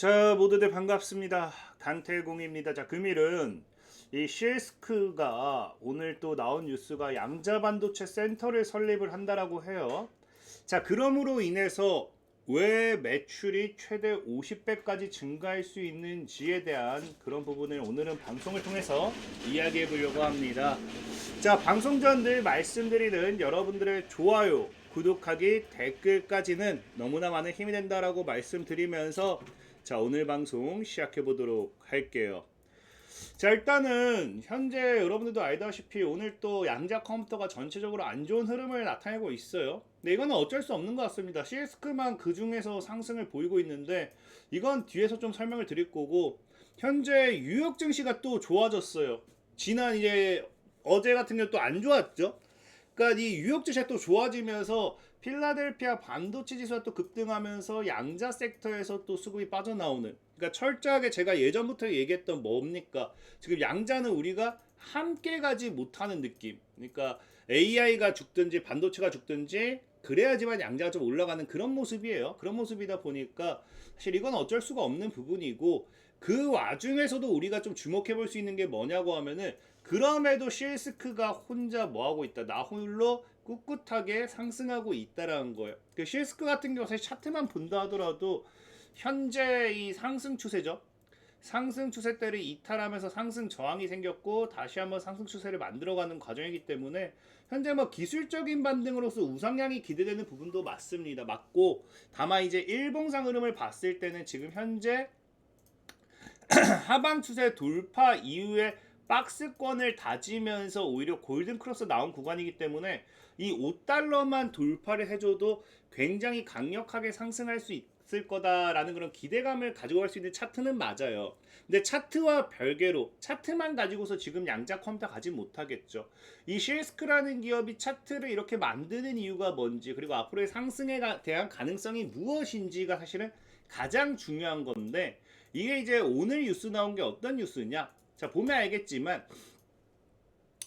자, 모두들 반갑습니다. 단텔공입니다. 자, 금일은 이 시스크가 오늘 또 나온 뉴스가 양자 반도체 센터를 설립을 한다라고 해요. 자, 그럼으로 인해서 왜 매출이 최대 50배까지 증가할 수 있는지에 대한 그런 부분을 오늘은 방송을 통해서 이야기해 보려고 합니다. 자, 방송 전 늘 말씀드리는 여러분들의 좋아요, 구독하기, 댓글까지는 너무나 많은 힘이 된다라고 말씀드리면서 자, 오늘 방송 시작해 보도록 할게요. 자, 일단은 현재 여러분들도 알다시피 오늘 또 양자 컴퓨터가 전체적으로 안 좋은 흐름을 나타내고 있어요. 근데 이거는 어쩔 수 없는 것 같습니다. 시스크만 그 중에서 상승을 보이고 있는데 이건 뒤에서 좀 설명을 드릴 거고, 현재 뉴욕 증시가 또 좋아졌어요. 지난 이제 어제 같은 경우 또 안 좋았죠. 그러니까 이 뉴욕 증시가 또 좋아지면서 필라델피아 반도체 지수가 또 급등하면서 양자 섹터에서 또 수급이 빠져나오는, 그러니까 철저하게 제가 예전부터 얘기했던 뭡니까, 지금 양자는 우리가 함께 가지 못하는 느낌. 그러니까 AI가 죽든지 반도체가 죽든지 그래야지만 양자가 좀 올라가는 그런 모습이에요. 그런 모습이다 보니까 사실 이건 어쩔 수가 없는 부분이고, 그 와중에서도 우리가 좀 주목해 볼 수 있는 게 뭐냐고 하면은, 그럼에도 실스크가 혼자 뭐하고 있다, 나 홀로 꿋꿋하게 상승하고 있다라는 거예요. 그 실스크 같은 경우 사실 차트만 본다 하더라도 현재 이 상승 추세죠. 상승 추세대를 이탈하면서 상승 저항이 생겼고 다시 한번 상승 추세를 만들어가는 과정이기 때문에 현재 뭐 기술적인 반등으로서 우상향이 기대되는 부분도 맞습니다. 맞고, 다만 이제 일봉상 흐름을 봤을 때는 지금 현재 하방 추세 돌파 이후에 박스권을 다지면서 오히려 골든 크로스 나온 구간이기 때문에 이 5달러만 돌파를 해줘도 굉장히 강력하게 상승할 수 있을 거다라는 그런 기대감을 가지고 갈 수 있는 차트는 맞아요. 근데 차트와 별개로 차트만 가지고서 지금 양자 컴퓨터 가지 못하겠죠. 이 실스크라는 기업이 차트를 이렇게 만드는 이유가 뭔지, 그리고 앞으로의 상승에 대한 가능성이 무엇인지가 사실은 가장 중요한 건데, 이게 이제 오늘 뉴스 나온 게 어떤 뉴스냐? 자, 보면 알겠지만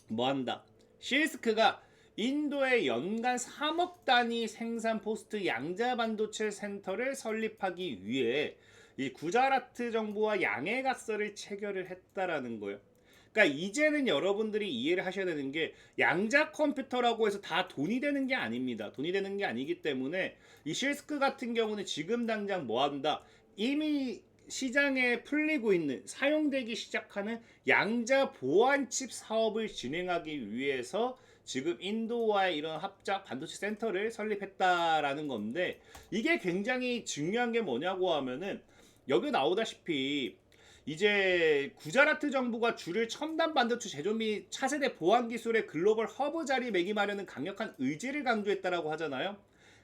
뭐한다, 실스크가 인도에 연간 3억 단위 생산 포스트 양자 반도체 센터를 설립하기 위해 이 구자라트 정부와 양해각서를 체결을 했다라는 거예요. 그러니까 이제는 여러분들이 이해를 하셔야 되는 게, 양자 컴퓨터라고 해서 다 돈이 되는 게 아닙니다. 돈이 되는 게 아니기 때문에 이 실스크 같은 경우는 지금 당장 뭐한다, 이미 시장에 풀리고 있는, 사용되기 시작하는 양자 보안칩 사업을 진행하기 위해서 지금 인도와의 이런 합작 반도체 센터를 설립했다라는 건데, 이게 굉장히 중요한 게 뭐냐고 하면은, 여기 나오다시피 이제 구자라트 정부가 주를 첨단 반도체 제조 및 차세대 보안 기술의 글로벌 허브 자리매김하려는 강력한 의지를 강조했다라고 하잖아요.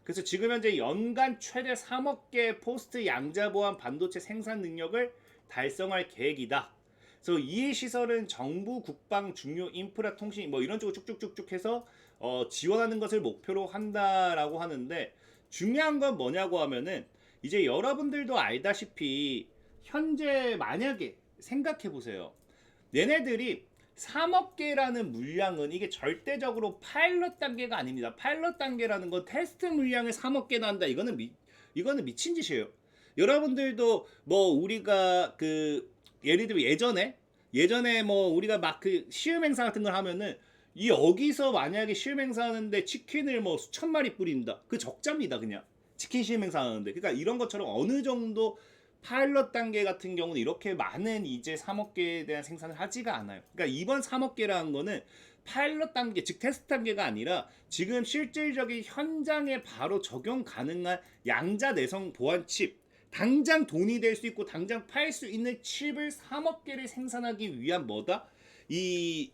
그래서 지금 현재 연간 최대 3억 개의 포스트 양자 보안 반도체 생산 능력을 달성할 계획이다. 그래서 이 시설은 정부, 국방, 중요 인프라, 통신 뭐 이런 쪽으로 쭉쭉쭉쭉 해서 지원하는 것을 목표로 한다라고 하는데, 중요한 건 뭐냐고 하면은, 이제 여러분들도 알다시피 현재 만약에 생각해 보세요. 얘네들이 3억 개라는 물량은 이게 절대적으로 파일럿 단계가 아닙니다. 파일럿 단계라는 건 테스트 물량을 3억 개나 한다. 이거는 미친 짓이에요. 여러분들도 뭐 우리가 그 예를 들면 예전에 뭐 우리가 막 그 시음 행사 같은 걸 하면은, 이 여기서 만약에 시음 행사 하는데 치킨을 뭐 수천 마리 뿌린다. 그 적자입니다, 그냥. 치킨 시음 행사 하는데. 그러니까 이런 것처럼 어느 정도 파일럿 단계 같은 경우는 이렇게 많은 이제 3억 개에 대한 생산을 하지가 않아요. 그러니까 이번 3억 개라는 거는 파일럿 단계, 즉 테스트 단계가 아니라 지금 실질적인 현장에 바로 적용 가능한 양자 내성 보안 칩, 당장 돈이 될 수 있고 당장 팔 수 있는 칩을 3억 개를 생산하기 위한 뭐다? 이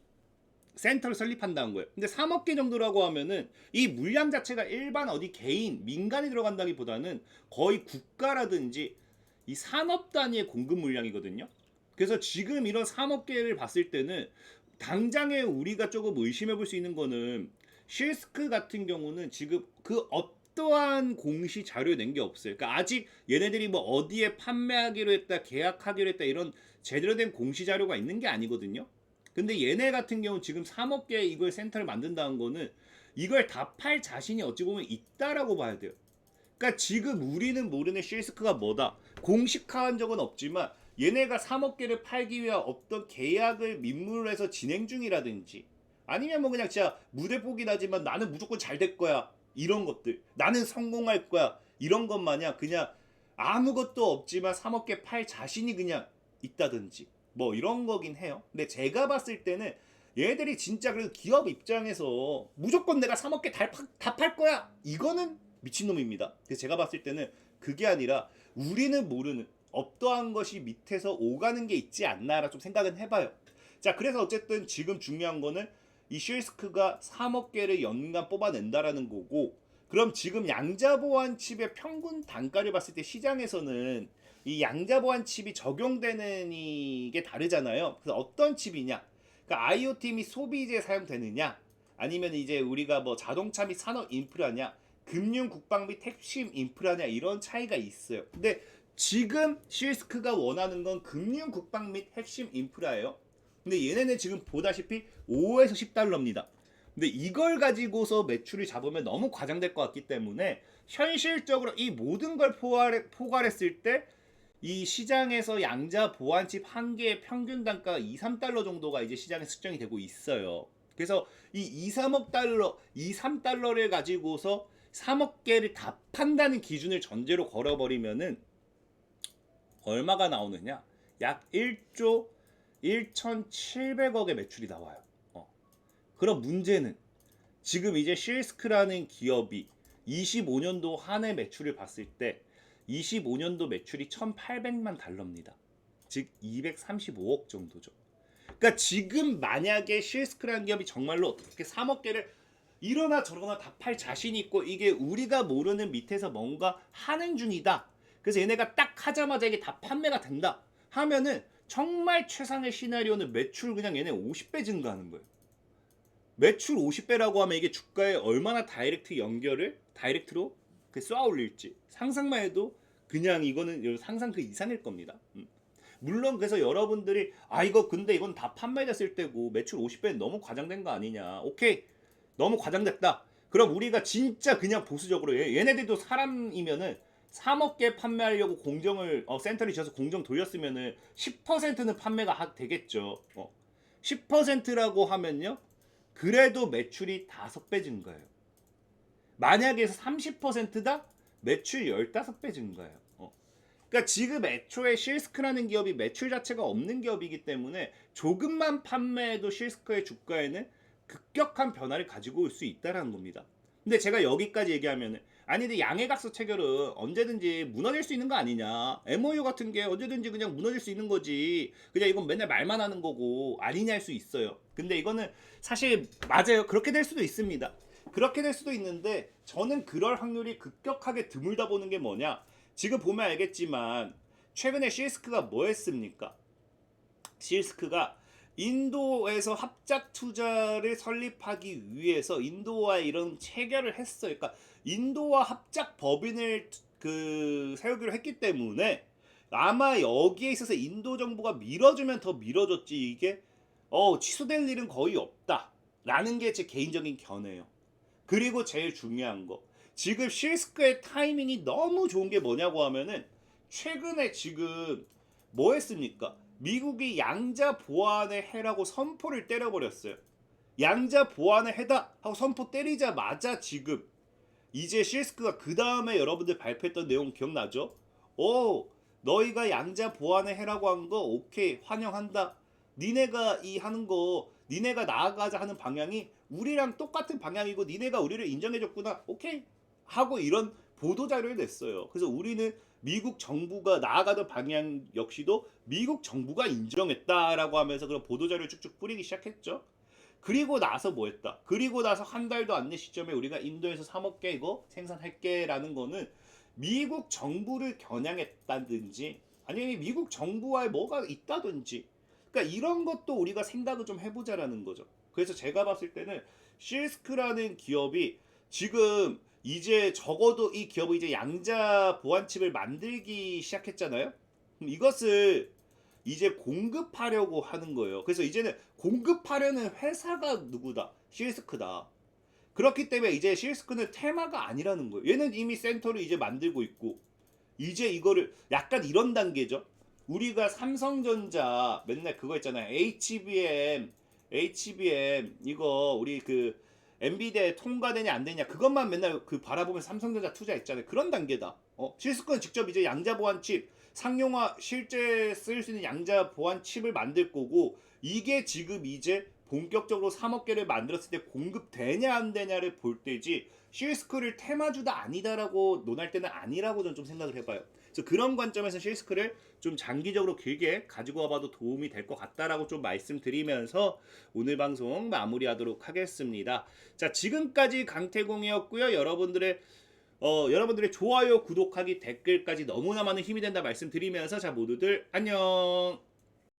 센터를 설립한다는 거예요. 근데 3억 개 정도라고 하면은 이 물량 자체가 일반 어디 개인, 민간이 들어간다기보다는 거의 국가라든지 이 산업 단위의 공급 물량이거든요. 그래서 지금 이런 3억 개를 봤을 때는 당장에 우리가 조금 의심해 볼 수 있는 거는, 실스크 같은 경우는 지금 그 어떠한 공시 자료 낸 게 없어요. 그러니까 아직 얘네들이 뭐 어디에 판매하기로 했다, 계약하기로 했다, 이런 제대로 된 공시 자료가 있는 게 아니거든요. 근데 얘네 같은 경우 지금 3억 개 이걸 센터를 만든다는 거는 이걸 다 팔 자신이 어찌 보면 있다라고 봐야 돼요. 그러니까 지금 우리는 모르는 실스크가 뭐다? 공식화한 적은 없지만 얘네가 3억 개를 팔기 위한 어떤 계약을 민물로 해서 진행 중이라든지 아니면 뭐 그냥 진짜 무대폭이 나지만 나는 무조건 잘 될 거야 이런 것들 나는 성공할 거야 이런 것 마냥 그냥 아무것도 없지만 3억 개 팔 자신이 그냥 있다든지 뭐 이런 거긴 해요. 근데 제가 봤을 때는 얘들이 진짜 그래도 기업 입장에서 무조건 내가 3억 개 다 팔 거야 이거는 미친놈입니다. 그래서 제가 봤을 때는 그게 아니라 우리는 모르는 어떠한 것이 밑에서 오가는 게 있지 않나라 좀 생각은 해봐요. 자, 그래서 어쨌든 지금 중요한 거는 이 쉴스크가 3억 개를 연간 뽑아낸다라는 거고, 그럼 지금 양자보안 칩의 평균 단가를 봤을 때 시장에서는 이 양자보안 칩이 적용되는 이게 다르잖아요. 그래서 어떤 칩이냐? 그러니까 IoT 및 소비재에 사용되느냐? 아니면 이제 우리가 뭐 자동차 및 산업 인프라냐? 금융 국방 및 핵심 인프라냐 이런 차이가 있어요. 근데 지금 쉴스크가 원하는 건 금융 국방 및 핵심 인프라예요. 근데 얘네는 지금 보다시피 5에서 10달러입니다. 근데 이걸 가지고서 매출을 잡으면 너무 과장될 것 같기 때문에 현실적으로 이 모든 걸 포괄했을 때 이 시장에서 양자 보안칩 한 개의 평균 단가가 2, 3달러 정도가 이제 시장에 측정이 되고 있어요. 그래서 이 2, 3억 달러, 2, 3달러를 가지고서 3억 개를 다 판다는 기준을 전제로 걸어버리면은 얼마가 나오느냐? 약 1조 1,700억의 매출이 나와요. 그럼 문제는 지금 이제 쉴스크라는 기업이 25년도 한 해 매출을 봤을 때 25년도 매출이 1,800만 달러입니다. 즉 235억 정도죠. 그러니까 지금 만약에 쉴스크라는 기업이 정말로 어떻게 3억 개를 이러나 저러나 다 팔 자신이 있고 이게 우리가 모르는 밑에서 뭔가 하는 중이다. 그래서 얘네가 딱 하자마자 이게 다 판매가 된다 하면은 정말 최상의 시나리오는 매출 그냥 얘네 50배 증가하는 거예요. 매출 50배라고 하면 이게 주가에 얼마나 다이렉트로 쏘아 올릴지 상상만 해도 그냥 이거는 상상 그 이상일 겁니다. 물론 그래서 여러분들이 이거 근데 이건 다 판매됐을 때고 매출 50배는 너무 과장된 거 아니냐. 오케이. 너무 과장됐다. 그럼 우리가 진짜 그냥 보수적으로 얘네들도 사람이면은 3억 개 판매하려고 공정을 센터를 지어서 공정 돌렸으면은 10%는 판매가 되겠죠. 10%라고 하면요. 그래도 매출이 5배 증가해요. 만약에 30%다? 매출 15배 증가해요. 그러니까 지금 애초에 쉴스크라는 기업이 매출 자체가 없는 기업이기 때문에 조금만 판매해도 쉴스크의 주가에는 급격한 변화를 가지고 올 수 있다는 겁니다. 근데 제가 여기까지 얘기하면 아니 근데 양해각서 체결은 언제든지 무너질 수 있는 거 아니냐. MOU 같은 게 언제든지 그냥 무너질 수 있는 거지. 그냥 이건 맨날 말만 하는 거고 아니냐 할 수 있어요. 근데 이거는 사실 맞아요. 그렇게 될 수도 있습니다. 그렇게 될 수도 있는데 저는 그럴 확률이 급격하게 드물다 보는 게 뭐냐. 지금 보면 알겠지만 최근에 쉴스크가 뭐 했습니까? 쉴스크가 인도에서 합작 투자를 설립하기 위해서 인도와 이런 체결을 했어요. 그러니까 인도와 합작 법인을 세우기로 했기 때문에 아마 여기에 있어서 인도 정부가 밀어주면 더 밀어줬지 이게 취소될 일은 거의 없다라는 게 제 개인적인 견해예요. 그리고 제일 중요한 거 지금 쉴스크의 타이밍이 너무 좋은 게 뭐냐고 하면은 최근에 지금 뭐 했습니까? 미국이 양자 보안을 해라고 선포를 때려버렸어요. 양자 보안을 해다 하고 선포 때리자마자 지금 이제 쉴스크가 그 다음에 여러분들 발표했던 내용 기억나죠? 너희가 양자 보안을 해라고 한 거 오케이 환영한다. 니네가 이 하는 거 니네가 나아가자 하는 방향이 우리랑 똑같은 방향이고 니네가 우리를 인정해줬구나. 오케이 하고 이런 보도자료를 냈어요. 그래서 우리는 미국 정부가 나아가던 방향 역시도 미국 정부가 인정했다라고 하면서 그런 보도자료를 쭉쭉 뿌리기 시작했죠. 그리고 나서 뭐 했다? 그리고 나서 한 달도 안 된 시점에 우리가 인도에서 3억 개 이거 생산할게라는 거는 미국 정부를 겨냥했다든지 아니면 미국 정부와의 뭐가 있다든지 그러니까 이런 것도 우리가 생각을 좀 해보자라는 거죠. 그래서 제가 봤을 때는 쉴스크라는 기업이 지금 이제 적어도 이 기업이 이제 양자 보안칩을 만들기 시작했잖아요. 그럼 이것을 이제 공급하려고 하는 거예요. 그래서 이제는 공급하려는 회사가 누구다? 쉴스크다. 그렇기 때문에 이제 쉴스크는 테마가 아니라는 거예요. 얘는 이미 센터를 이제 만들고 있고 이제 이거를 약간 이런 단계죠. 우리가 삼성전자 맨날 그거 있잖아요. HBM 이거 우리 그 엔비디아에 통과되냐 안 되냐 그것만 맨날 그 바라보면 삼성전자 투자했잖아요. 그런 단계다. 실스코는 직접 이제 양자 보안 칩 상용화 실제 쓸 수 있는 양자 보안 칩을 만들 거고 이게 지금 이제 본격적으로 3억 개를 만들었을 때 공급되냐 안 되냐를 볼 때지 실스크를 테마주다 아니다라고 논할 때는 아니라고 저는 좀 생각을 해봐요. 그래서 그런 관점에서 실스크를 좀 장기적으로 길게 가지고 와봐도 도움이 될 것 같다라고 좀 말씀드리면서 오늘 방송 마무리하도록 하겠습니다. 자, 지금까지 강태공이었고요. 여러분들의 좋아요, 구독하기, 댓글까지 너무나 많은 힘이 된다 말씀드리면서 자 모두들 안녕.